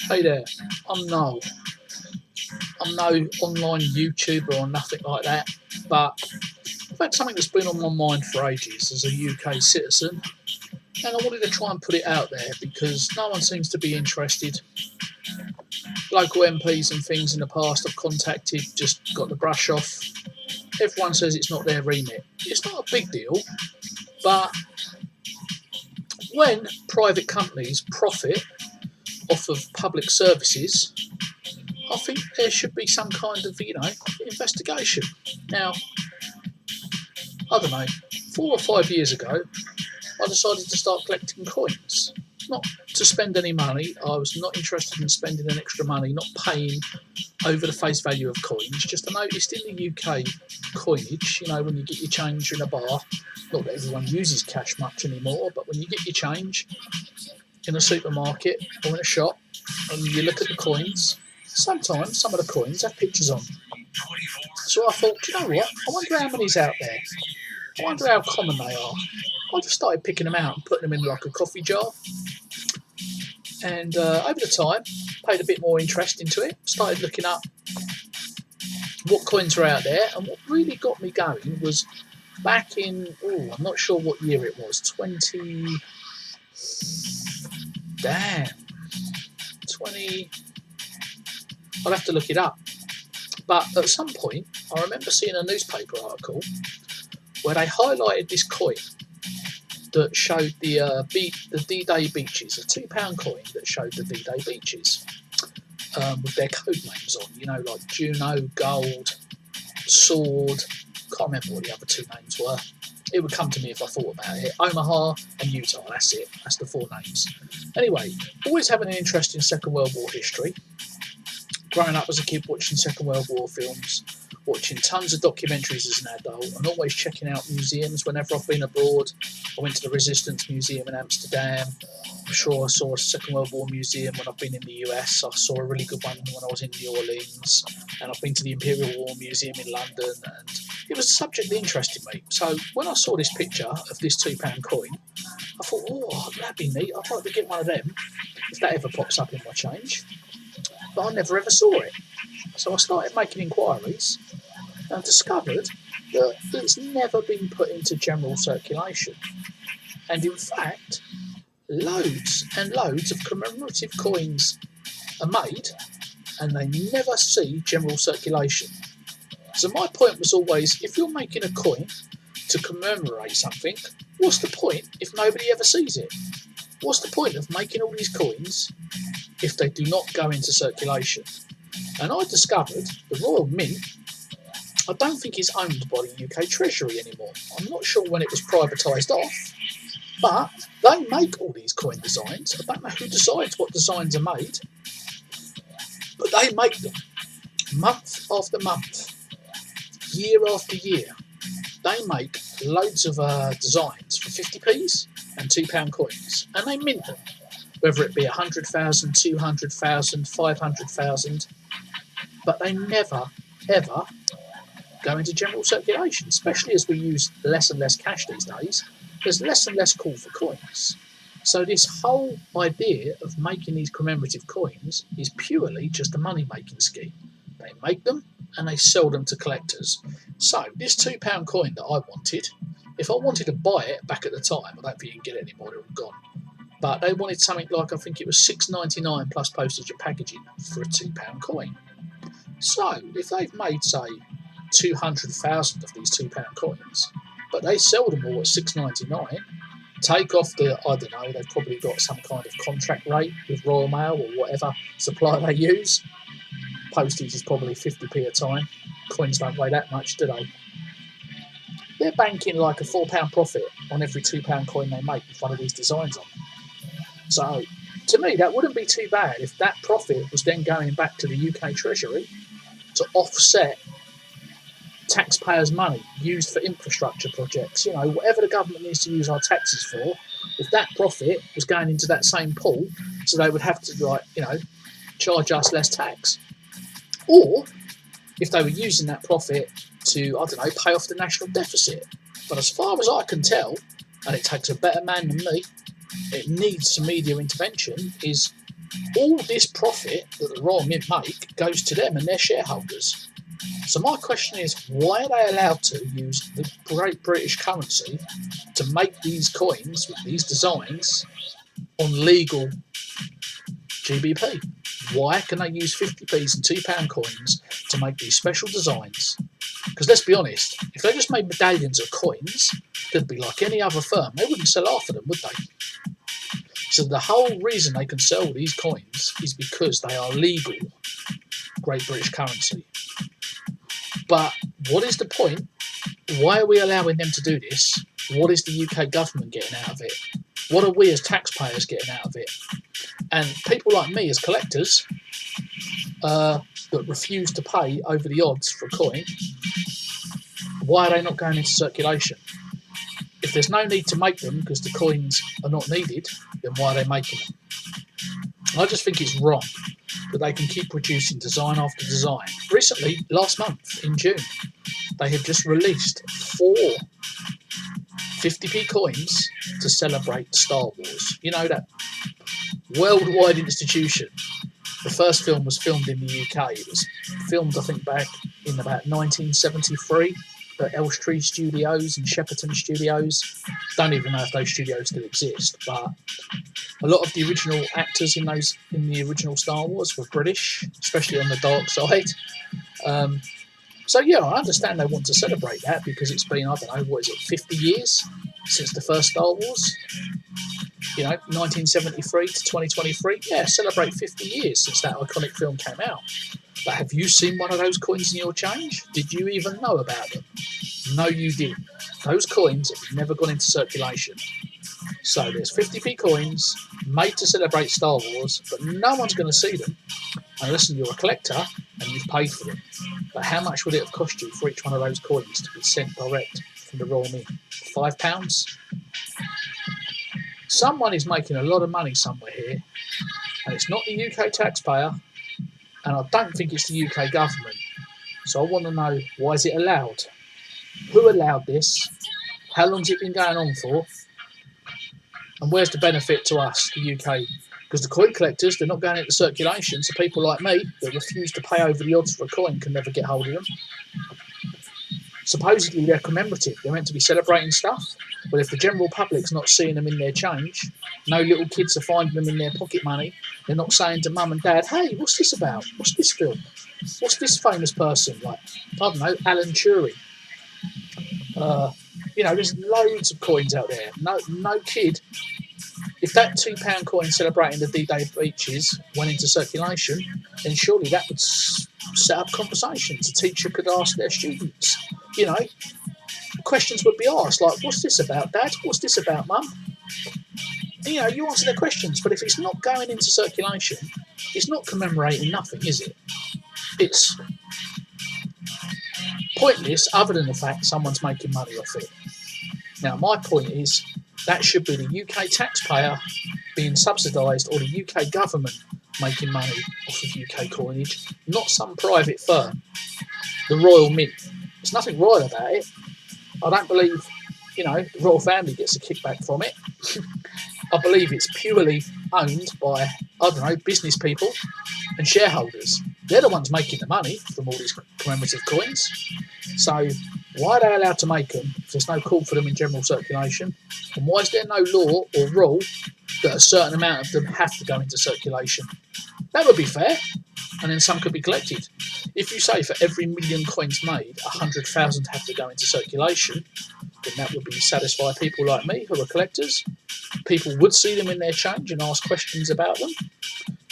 Hey there, I'm Noel. I'm no online YouTuber or nothing like that, but I've had something that's been on my mind for ages as a UK citizen, and I wanted to try and put it out there because no one seems to be interested. Local MPs and things in the past I've contacted just got the brush off. Everyone says it's not their remit. It's not a big deal, but when private companies profit off of public services, I think there should be some kind of, investigation. Now, I don't know, 4 or 5 years ago, I decided to start collecting coins. Not to spend any money. I was not interested in spending an extra money, not paying over the face value of coins. Just I noticed in the UK coinage, when you get your change in a bar, not that everyone uses cash much anymore, but when you get your change in a supermarket or in a shop and you look at the coins, sometimes some of the coins have pictures on. So I thought, you know what? I wonder how many's out there. I wonder how common they are. I just started picking them out and putting them in like a coffee jar. And over the time, paid a bit more interest into it. Started looking up what coins were out there. And what really got me going was back in, I'm not sure what year it was, 20... I'll have to look it up. But at some point, I remember seeing a newspaper article where they highlighted this coin that showed the D-Day beaches, a £2 coin that showed the D-Day beaches with their code names on, like Juno, Gold, Sword, can't remember what the other two names were. It would come to me if I thought about it. Omaha and Utah, that's it. That's the four names. Anyway, always having an interest in Second World War history. Growing up as a kid watching Second World War films, watching tons of documentaries as an adult, and always checking out museums whenever I've been abroad. I went to the Resistance Museum in Amsterdam. I'm sure I saw a Second World War museum when I've been in the US. I saw a really good one when I was in New Orleans. And I've been to the Imperial War Museum in London. And it was a subject that interested me. So when I saw this picture of this £2 coin, I thought, that'd be neat. I'd like to get one of them if that ever pops up in my change. But I never ever saw it. So I started making inquiries and discovered that it's never been put into general circulation. And in fact, loads and loads of commemorative coins are made and they never see general circulation. So my point was always, if you're making a coin to commemorate something, what's the point if nobody ever sees it? What's the point of making all these coins if they do not go into circulation? And I discovered the Royal Mint, I don't think it's owned by the UK Treasury anymore. I'm not sure when it was privatised off, but they make all these coin designs. I don't know who decides what designs are made, but they make them month after month, year after year. They make loads of designs for 50p's and £2 coins, and they mint them, whether it be 100,000, 200,000, 500,000, but they never, ever go into general circulation, especially as we use less and less cash these days. There's less and less call for coins. So this whole idea of making these commemorative coins is purely just a money-making scheme. They make them and they sell them to collectors. So this £2 coin that I wanted, if I wanted to buy it back at the time, I don't think you can get it anymore, they're all gone. But they wanted something like, I think it was $6.99 plus postage and packaging for a £2 coin. So if they've made, say, 200,000 of these £2 coins, but they sell them all at $6.99, take off the, I don't know, they've probably got some kind of contract rate with Royal Mail or whatever supplier they use. Postage is probably 50p a time. Coins don't weigh that much, do they? They're banking like a £4 profit on every £2 coin they make with one of these designs on. So, to me, that wouldn't be too bad if that profit was then going back to the UK Treasury to offset taxpayers' money used for infrastructure projects. Whatever the government needs to use our taxes for, if that profit was going into that same pool, so they would have to, charge us less tax. Or if they were using that profit to, pay off the national deficit. But as far as I can tell, and it takes a better man than me, it needs some media intervention, is all this profit that the Royal Mint make goes to them and their shareholders. So my question is, why are they allowed to use the Great British currency to make these coins with these designs on legal GBP? Why can they use 50p's and £2 coins to make these special designs? Because let's be honest, if they just made medallions of coins, they'd be like any other firm. They wouldn't sell half of them, would they? So the whole reason they can sell these coins is because they are legal Great British currency. But what is the point? Why are we allowing them to do this? What is the UK government getting out of it? What are we as taxpayers getting out of it? And people like me as collectors that refuse to pay over the odds for a coin, why are they not going into circulation? If there's no need to make them because the coins are not needed, then why are they making them? I just think it's wrong that they can keep producing design after design. Recently, last month in June, they have just released 4 50p coins to celebrate Star Wars. You know, that worldwide institution. The first film was filmed in the UK. It was filmed, I think, back in about 1973 at Elstree Studios and Shepperton Studios. Don't even know if those studios still exist, but a lot of the original actors in the original Star Wars were British, especially on the dark side. So yeah, I understand they want to celebrate that because it's been, I don't know, 50 years since the first Star Wars? 1973 to 2023. Yeah, celebrate 50 years since that iconic film came out. But have you seen one of those coins in your change? Did you even know about them? No, you didn't. Those coins have never gone into circulation. So there's 50p coins made to celebrate Star Wars, but no one's going to see them unless you're a collector and you've paid for them. But how much would it have cost you for each one of those coins to be sent direct from the Royal Mint? £5? Someone is making a lot of money somewhere here, and it's not the UK taxpayer, and I don't think it's the UK government. So I want to know, why is it allowed? Who allowed this? How long's it been going on for? And where's the benefit to us, the UK? Because the coin collectors, they're not going into circulation, so people like me that refuse to pay over the odds for a coin can never get hold of them. Supposedly they're commemorative, they're meant to be celebrating stuff, but if the general public's not seeing them in their change, no little kids are finding them in their pocket money, they're not saying to mum and dad, hey, what's this about? What's this film? What's this famous person? Like, I don't know, Alan Turing. There's loads of coins out there. No kid. If that £2 coin celebrating the D-Day beaches went into circulation, then surely that would set up conversations. A teacher could ask their students, questions would be asked, like, what's this about, Dad? What's this about, Mum? You answer their questions, but if it's not going into circulation, it's not commemorating nothing, is it? It's pointless other than the fact someone's making money off it. Now, my point is that should be the UK taxpayer being subsidised or the UK government making money off of UK coinage, not some private firm, the Royal Mint. There's nothing royal about it. I don't believe, the royal family gets a kickback from it. I believe it's purely owned by, business people and shareholders. They're the ones making the money from all these commemorative coins. So why are they allowed to make them if there's no call for them in general circulation? And why is there no law or rule that a certain amount of them have to go into circulation? That would be fair, and then some could be collected. If you say for every million coins made, 100,000 have to go into circulation, then that would be satisfy people like me who are collectors. People would see them in their change and ask questions about them,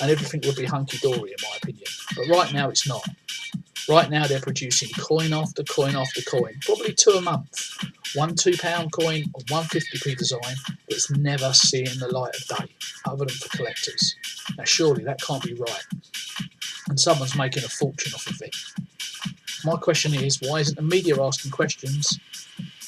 and everything would be hunky-dory in my opinion. But right now it's not. Right now they're producing coin after coin after coin, probably 2 a month. One £2 coin or one 50p design that's never seeing the light of day, other than for collectors. Now surely that can't be right. And someone's making a fortune off of it. My question is, why isn't the media asking questions,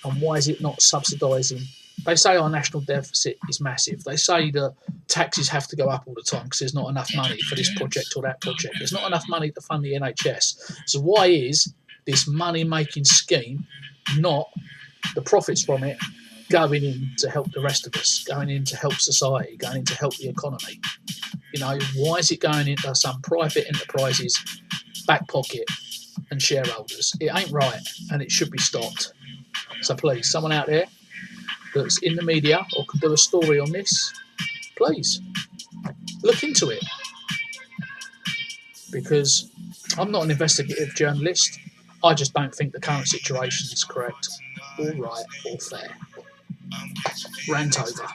and why is it not subsidising? They say our national deficit is massive. They say that taxes have to go up all the time because there's not enough money for this project or that project. There's not enough money to fund the NHS. So why is this money-making scheme, not the profits from it, going in to help the rest of us, going in to help society, going in to help the economy. Why is it going into some private enterprise's back pocket and shareholders? It ain't right, and it should be stopped. So please, someone out there that's in the media or can do a story on this, please look into it, because I'm not an investigative journalist. I just don't think the current situation is correct, or right, or fair. Rant over.